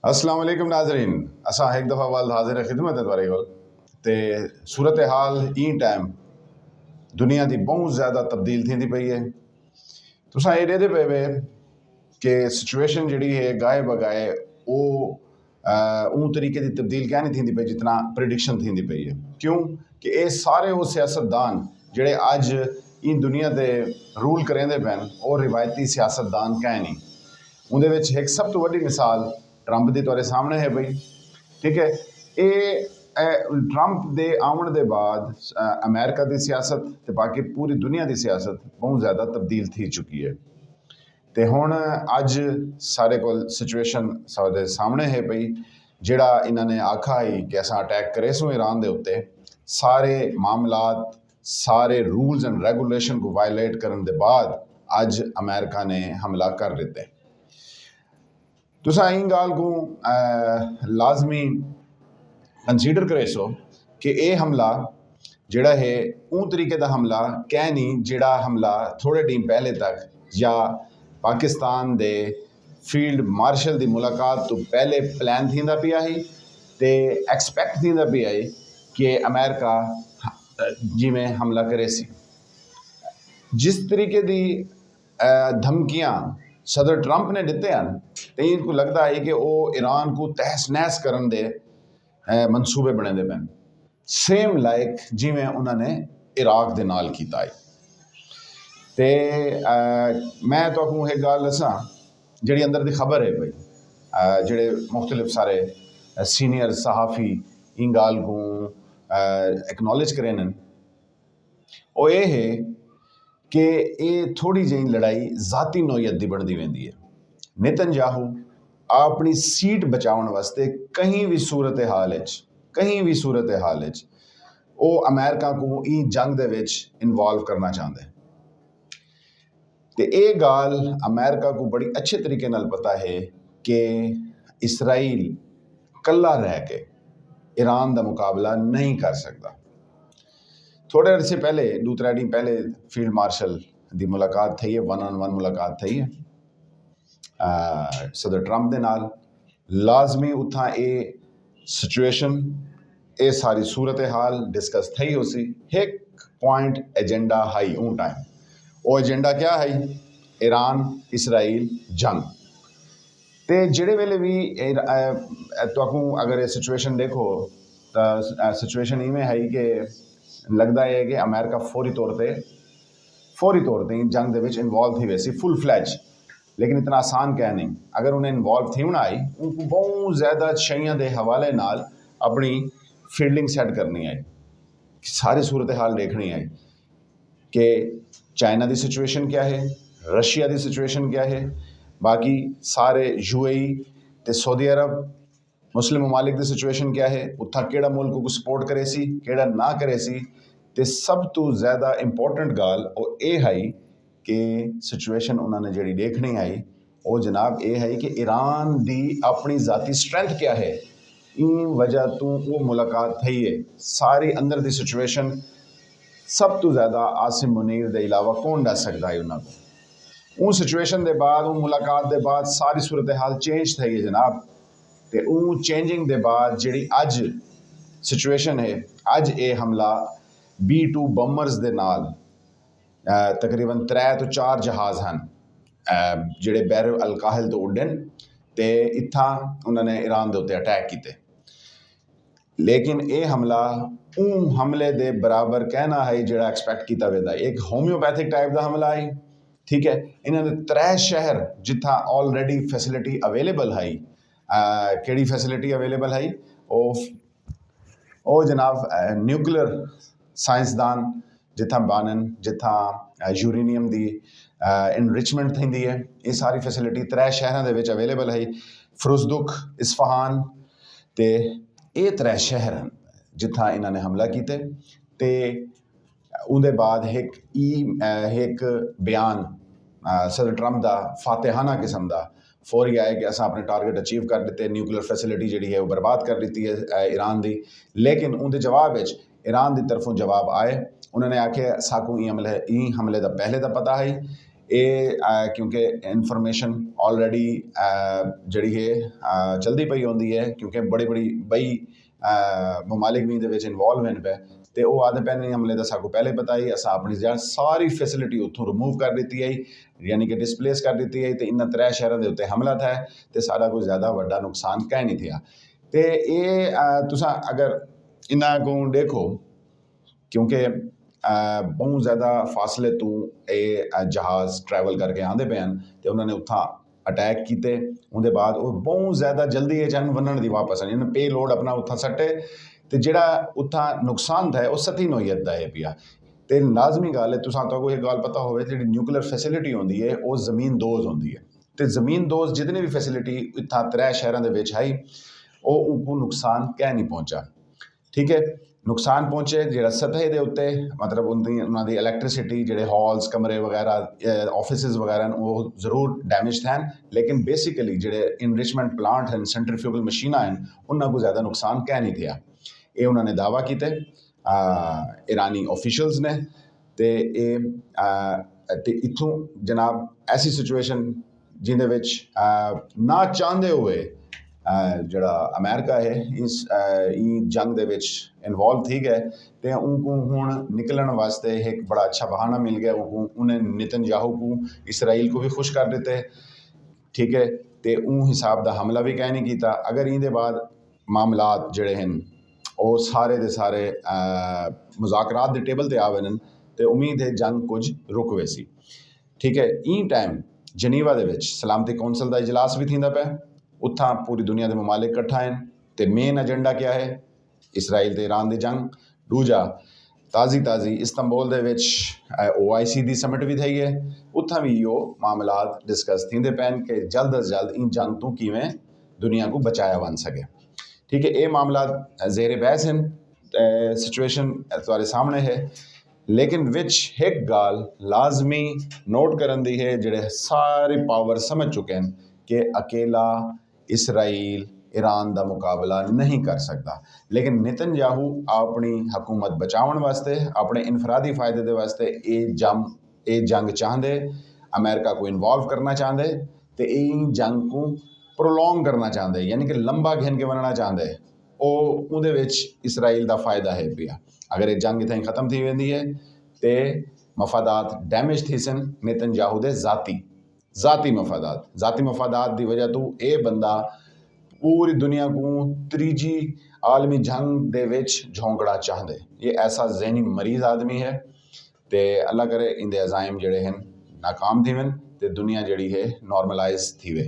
अस्सलाम वालेकुम नाज़रीन। असां एक दफ़ा वाल हाज़िर खिदमत तुआरे कोल ते सूरत हाल ई टाइम दुनिया की बहुत ज़्यादा तब्दील थींदी पई है। तुसां ये ॾेदे पे वे कि सिचुएशन जिहड़ी है गाए बगाए वो उन तरीके की तब्दील क्या नहीं थींदी पई जितना प्रिडिक्शन थींदी पई है। क्यों कि ये सारे वो सियासतदान जिहड़े अज इन दुनिया ते रूल करेंदे पैन और रिवायती सियासतदान कैं नहीं। उहदे विच एक सब तो वड्डी मिसाल ट्रंप दी तुहाडे सामने है बई। ठीक है, ये ट्रंप दे आवन दे बाद अमेरिका की सियासत ते बाकी पूरी दुनिया की सियासत बहुत ज़्यादा तब्दील थी चुकी है। तो हुण अज सारे कोल सिचुएशन साडे सामने है पई जिहड़ा इन्होंने आखा ही कि असां अटैक करेसूं ईरान दे उत्ते। सारे मामलात सारे रूल्स एंड रेगुलेशन को वायलेट करने के बाद अज अमेरिका ने हमला कर दिते। तुसां इन गाल को लाजमी कंसीडर करेसो कि ये हमला जिहड़ा है उन तरीके का हमला कै नहीं जिहड़ा हमला थोड़े टाइम पहले तक या पाकिस्तान दे फील्ड मार्शल की मुलाकात तो पहले प्लान थींदा पिया ही ते एक्सपैक्ट थींदा पिया ही कि अमेरिका जिमें हमला करे सी। जिस तरीके की धमकियाँ सदर ट्रंप ने दिते हैं तो इनको लगता है कि वो ईरान को तहस नहस करन दे मनसूबे बने दे पैन सेम लाइक जिमें उन्होंने इराक दे नाल कीता है। ते मैं तो एक गल दसा जी अंदर की खबर है भाई जोड़े मुख्तलिफ सारे सीनियर सहाफ़ी इन गाल को एक्नॉलेज करें वो ये है कि ये थोड़ी जी लड़ाई ज़ाती नौयत की बनती वेंदी है। नेतन्याहू अपनी सीट बचाने वास्ते कहीं भी सूरत हाल वो अमेरिका को इन जंग दे विच इन्वॉल्व करना चाहते। तो ये गाल अमेरिका को बड़ी अच्छे तरीके नाल पता है कि इसराइल कल्ला रह के ईरान का मुकाबला नहीं कर सकता। थोड़े अरसे पहले 2-3 दिन पहले फील्ड मार्शल की मुलाकात थी है, 1-on-1 मुलाकात थी है सदर ट्रंप दे नाल। लाजमी उथा ये सिचुएशन ये सारी सूरत हाल डिस्कस थी हो सी। एक पॉइंट एजेंडा हाई उन टाइम वो एजेंडा क्या है ईरान इसराइल जंग। तो जिहड़े वेले भी तुहानू अगर ये सिचुएशन देखो तो सिचुएशन इवें है कि लगता है कि अमेरिका फौरी तौर पर इन जंग दे विच इन्वॉल्व थी वैसी फुल फ्लैज। लेकिन इतना आसान क्या नहीं अगर उन्हें इन्वॉल्व थी होना आई उनको बहुत ज़्यादा शइयां के हवाले नाल अपनी फील्डिंग सैट करनी आई। सारी सूरत हाल देखनी आई कि चाइना की सिचुएशन क्या है, रशिया की सिचुएशन क्या है, बाकी सारे UAE ते सऊदी अरब मुस्लिम ममालिक की सिचुएशन क्या है, उत्था केड़ा मुल्क को सपोर्ट करे सी केड़ा ना करे सी। ते सब तो ज़्यादा इंपॉर्टेंट गाल वो ये है कि सिचुएशन उन्होंने जी देखनी आई वो जनाब ये है कि ईरान की अपनी ज़ाती स्ट्रेंथ क्या है। इन वजह तो वो मुलाकात थी है। सारी अंदर की सिचुएशन सब तो ज़्यादा आसिम मुनीर के अलावा कौन दस सकता है उन्होंने। उन सिचुएशन के बाद उन मुलाकात के बाद सारी सूरत हाल चेंज थी है जनाब। तो उन चेंजिंग के बाद जी अज सिचुएशन है अज ये हमला B-2 बम्बरस के नाल तकरीबन 3 तो 4 जहाज़ हैं जिहड़े बैर अल काहिल तो उड्डन ते इत्थां उन्होंने ईरान के उत्ते अटैक किए। लेकिन ये हमला उन हमले के बराबर कहना है जिहड़ा एक्सपैक्ट किया वेंदा। एक होम्योपैथिक टाइप का हमला है। ठीक है, इन्होंने 3 शहर जिथा ऑलरेडी फैसिलिटी अवेलेबल है केड़ी फैसिलिटी अवेलेबल है वो जनाब न्यूक्लियर साइंसदान जिथा बनन जिथा यूरेनियम की इनरिचमेंट थी है। ये सारी फैसिलिटी 3 शहरों के अवेलेबल है फरुजदुक इस्फहान ते ये 3 शहर हैं जिथा इन्होंने हमला किए। तो उनके बाद एक बयान सदर ट्रंप का फातेहाना किस्म का फौरी आए कि असा अपने टारगेट अचीव कर दिते। न्यूक्लियर फैसिलिटी जी है वो बर्बाद कर दी है ईरान की। लेकिन उनके जवाब ईरान की तरफों जवाब आए उन्होंने आखे साकू ई हमले का पहले का पता है क्योंकि इन्फॉर्मेशन ऑलरेडी जी है चलती पई होंदी है, क्योंकि बड़ी बई ममालिक भी इहदे इन्वॉल्व हैं पे, तो वो आदे पैन हमले का साकू पहले पता ही, असा अपनी सारी फैसिलिटी उत्थों रिमूव कर दी है, यानी कि डिसप्लेस कर दी है, तो इन्होंने 3 शहरों के उत्ते हमला था, तो सारा कोई ज़्यादा वड्डा नुकसान कह नहीं था। तो ये तुसा अगर इन्हों को देखो, क्योंकि बहुत ज़्यादा फासले तो ये जहाज़ ट्रैवल करके आते पे हैं, तो उन्होंने उत्था अटैक किए, उनके बाद वो बहुत ज़्यादा जल्दी ये चन बनने की वापस आने, इन्होंने पे लोड अपना उत्था सट्टे, तो जोड़ा उत्था नुकसान था वो 7 नोयत का है पिया। तो लाजमी गल है, तुसां एक गल पता हो, जी न्यूक्लियर फैसिलिटी होंगी है वो ज़मीन दोज होंगी है, तो ज़मीन दोज जितनी भी फैसिलिटी इतना 3 शहरों के आई, वो उनको नुकसान कह नहीं पहुँचा। ठीक है, नुकसान पहुँचे जो सतह के उत्ते, मतलब उन्होंने इलैक्ट्रिसिटी जोड़े हॉल्स कमरे वगैरह ऑफिसिस वगैरह वो जरूर डैमेज थे, लेकिन बेसिकली जोड़े इनरिचमेंट प्लांट हैं, सेंट्रीफ्यूगल मशीन हैं, उन्होंने को ज़्यादा नुकसान कह नहीं था। ये उन्होंने दावा किए ईरानी ऑफिशल्स ने, तो इतों जनाब ऐसी सिचुएशन जिंदे विच ना चाहते हुए जड़ा अमेरिका है इस जंग दे विच इन्वॉल्व थी गए, तो उनको हुण निकलने वास्ते एक बड़ा अच्छा बहाना मिल गया। उन्हें नेतन्याहू को, इसराइल को भी खुश कर देते। ठीक है, तो उन हिसाब का हमला भी कह नहीं किया। अगर इहदे बाद मामलात जड़े हैं वो सारे दे सारे मुज़ाकरात दे टेबल ते आवे न, तो उम्मीद है जंग कुछ रुक वैसी। ठीक है, ई टाइम जनीवा दे विच सलामती कौंसल का इजलास भी थींदा पे, उत्था पूरी दुनिया के ममालिक इकट्ठा हैं, तो मेन एजेंडा क्या है, इसराइल ते ईरान की जंग। दूजा ताज़ी इस्तांबुल दे विच OIC की समिट भी थी है, उत्था भी यो मामलात डिस्कस थींदे पैन कि जल्द अज जल्द इन जंग तो किवें दुनिया को बचाया बन सके। ठीक है, ये मामला ज़ेर बहस हैं, सिचुएशन तुम्हारे सामने है, लेकिन विच एक गाल लाजमी नोट करन दी है, जोड़े सारी पावर समझ चुके हैं कि अकेला इसराइल ईरान का मुकाबला नहीं कर सकता, लेकिन नेतन्याहू अपनी हुकूमत बचावन वास्ते, अपने इनफरादी फायदे के वास्ते ये जंग चाहते, अमेरिका को इन्वॉल्व करना चाहते, तो इन जंग को प्रोलॉन्ग करना चाहते, यानी कि लंबा घेन के बनना चाहते, उहदे विच इसराइल का फायदा है पिया। अगर ये जंग इतनी खत्म थी वेंदी है, तो मफादात डैमेज थी सन नेतन्याहू दे ज़ाती मफादात की वजह तो ये बंदा पूरी दुनिया को तीजी आलमी जंग दे विच झोंकना चाहते। ये ऐसा जहनी मरीज आदमी है, तो अल्लाह करे इनके अज़ाइम जड़े हैं नाकाम थी वन, तो दुनिया जड़ी है नॉर्मलाइज थी वे।